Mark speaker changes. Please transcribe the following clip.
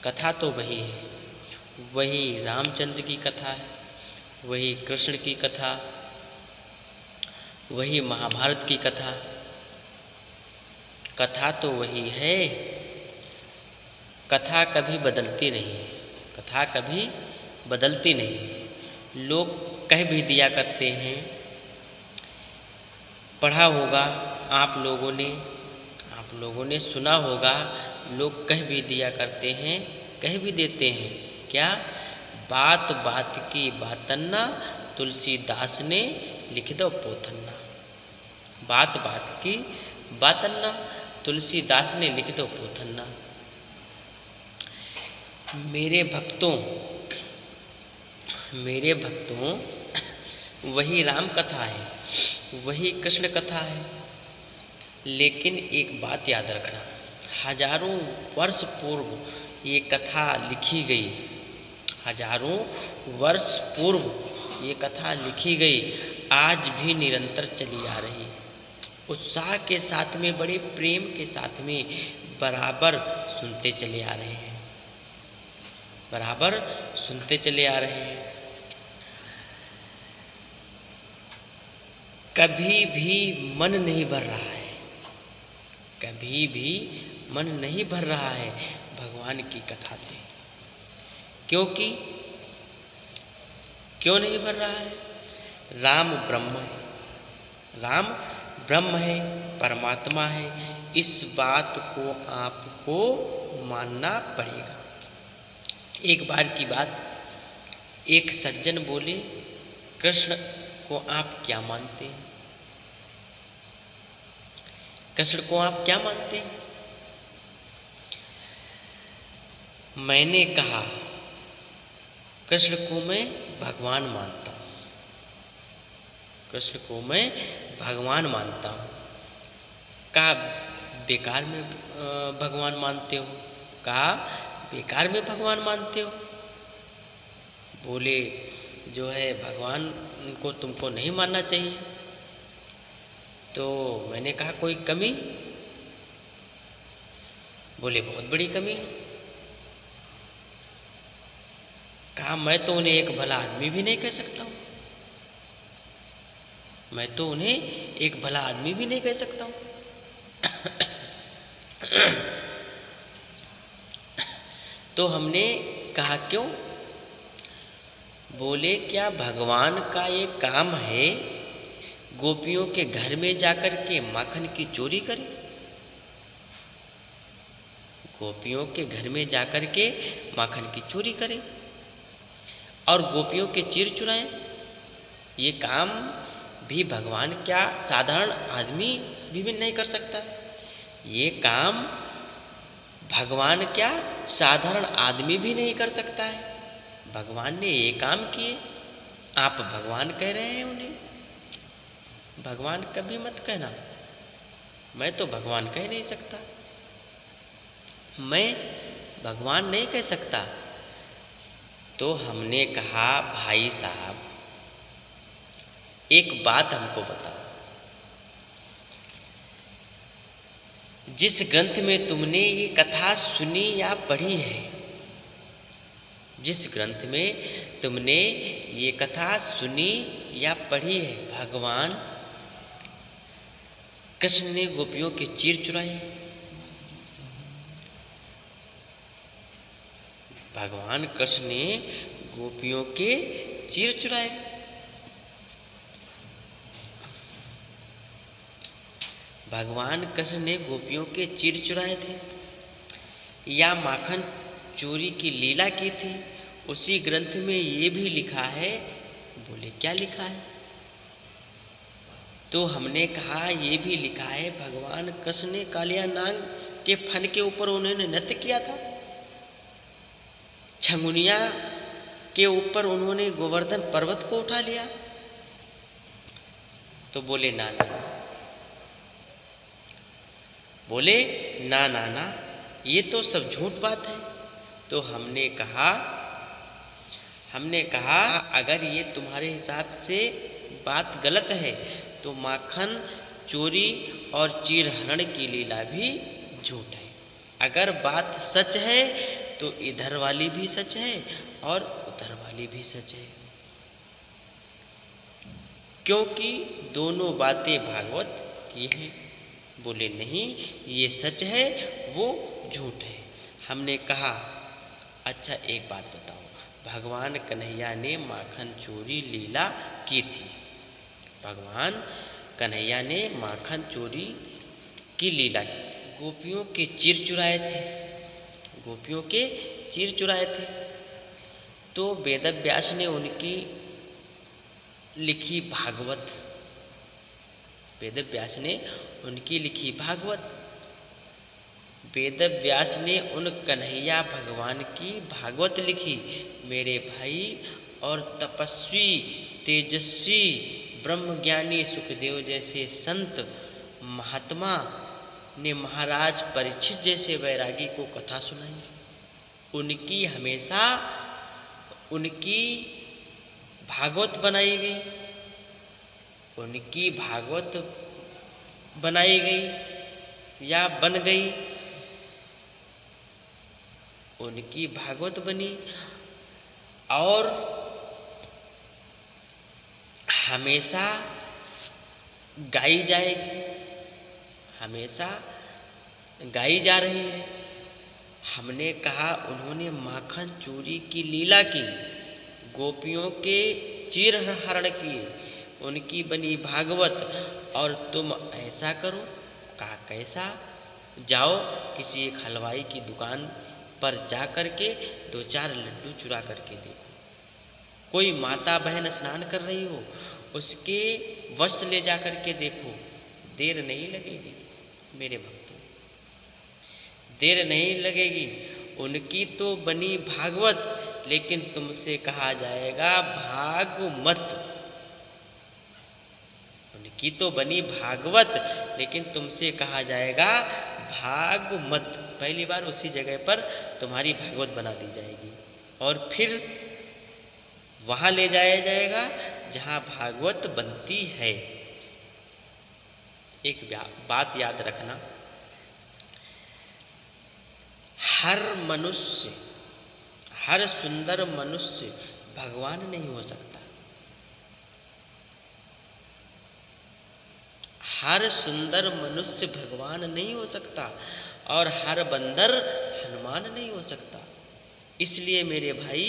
Speaker 1: कथा तो वही है, वही रामचंद्र की कथा है, वही कृष्ण की कथा, वही महाभारत की कथा। कथा तो वही है, कथा कभी बदलती नहीं है, कथा कभी बदलती नहीं है। लोग कह भी दिया करते हैं, पढ़ा होगा आप लोगों ने सुना होगा, लोग कह भी दिया करते हैं, कह भी देते हैं क्या, बात बात की बातन्ना तुलसीदास ने लिख दो पोथन्ना। बात बात की बातन्ना तुलसीदास ने लिख दो पोथन्ना। मेरे भक्तों वही राम कथा है, वही कृष्ण कथा है। लेकिन एक बात याद रखना, हजारों वर्ष पूर्व ये कथा लिखी गई, हजारों वर्ष पूर्व ये कथा लिखी गई, आज भी निरंतर चली आ रही है। उत्साह के साथ में, बड़े प्रेम के साथ में बराबर सुनते चले आ रहे हैं, बराबर सुनते चले आ रहे हैं। कभी भी मन नहीं भर रहा है, कभी भी मन नहीं भर रहा है भगवान की कथा से। क्योंकि क्यों नहीं भर रहा है? राम ब्रह्म है, राम ब्रह्म है, परमात्मा है। इस बात को आपको मानना पड़ेगा। एक बार की बात, एक सज्जन बोले, कृष्ण को आप क्या मानते हैं? कृष्ण को आप क्या मानते हैं? मैंने कहा, कृष्ण को मैं भगवान मानता हूँ, कृष्ण को मैं भगवान मानता हूँ। कहा बेकार में भगवान मानते हो? कहा बेकार में भगवान मानते हो? बोले जो है भगवान को तुमको नहीं मानना चाहिए। तो मैंने कहा कोई कमी? बोले बहुत बड़ी कमी। कहा मैं तो उन्हें एक भला आदमी भी नहीं कह सकता हूँ, मैं तो उन्हें एक भला आदमी भी नहीं कह सकता हूँ। तो हमने कहा क्यों? बोले क्या भगवान का ये काम है गोपियों के घर में जाकर के माखन की चोरी करे? गोपियों के घर में जाकर के माखन की चोरी करे और गोपियों के चीर चुराए? ये काम भी भगवान क्या साधारण आदमी भी नहीं कर सकता? ये काम भगवान क्या साधारण आदमी भी नहीं कर सकता है? भगवान ने ये काम किए, आप भगवान कह रहे हैं उन्हें? भगवान कभी मत कहना, मैं तो भगवान कह नहीं सकता, मैं भगवान नहीं कह सकता। तो हमने कहा भाई साहब एक बात हमको बताओ, जिस ग्रंथ में तुमने ये कथा सुनी या पढ़ी है, जिस ग्रंथ में तुमने ये कथा सुनी या पढ़ी है, भगवान कृष्ण ने गोपियों के चीर चुराए? भगवान कृष्ण ने गोपियों के चीर चुराए? भगवान कृष्ण ने गोपियों के चीर चुराए थे या माखन चोरी की लीला की थी? उसी ग्रंथ में ये भी लिखा है। बोले क्या लिखा है? तो हमने कहा ये भी लिखा है भगवान कृष्ण ने कालिया नाग के फन के ऊपर उन्होंने नृत्य किया था, छंगुनिया के ऊपर उन्होंने गोवर्धन पर्वत को उठा लिया। तो बोले ना ना, बोले ना ना ना, ये तो सब झूठ बात है। तो हमने कहा अगर ये तुम्हारे हिसाब से बात गलत है तो माखन चोरी और चीर हरण की लीला भी झूठ है। अगर बात सच है तो इधर वाली भी सच है और उधर वाली भी सच है, क्योंकि दोनों बातें भागवत की हैं। बोले नहीं, ये सच है वो झूठ है। हमने कहा अच्छा एक बात बताओ, भगवान कन्हैया ने माखन चोरी लीला की थी, भगवान कन्हैया ने माखन चोरी की लीला की थी, गोपियों के चिर चुराए थे, गोपियों के चिर चुराए थे। तो वेदव्यास ने उनकी लिखी भागवत, वेदव्यास ने उनकी लिखी भागवत, वेदव्यास ने उन कन्हैया भगवान की भागवत लिखी मेरे भाई। और तपस्वी तेजस्वी ब्रह्मज्ञानी सुखदेव जैसे संत महात्मा ने महाराज परीक्षित जैसे वैरागी को कथा सुनाई। उनकी हमेशा उनकी भागवत बनाई गई, उनकी भागवत बनाई गई या बन गई, उनकी भागवत बनी और हमेशा गाई जाएगी, हमेशा गाई जा रही है। हमने कहा उन्होंने माखन चोरी की लीला की, गोपियों के चीर हरण किए, उनकी बनी भागवत, और तुम ऐसा करो। कहा कैसा? जाओ किसी एक हलवाई की दुकान पर जा कर के 2-4 लड्डू चुरा करके देखो, कोई माता बहन स्नान कर रही हो उसके वस्त्र ले जा कर के देखो, देर नहीं लगेगी मेरे भक्तों, देर नहीं लगेगी। उनकी तो बनी भागवत, लेकिन तुमसे कहा जाएगा भागमत। उनकी तो बनी भागवत, लेकिन तुमसे कहा जाएगा भागमत। पहली बार उसी जगह पर तुम्हारी भागवत बना दी जाएगी और फिर वहां ले जाया जाएगा जहां भागवत बनती है। एक बात याद रखना, हर मनुष्य, हर सुंदर मनुष्य भगवान नहीं हो सकता, हर सुंदर मनुष्य भगवान नहीं हो सकता और हर बंदर हनुमान नहीं हो सकता। इसलिए मेरे भाई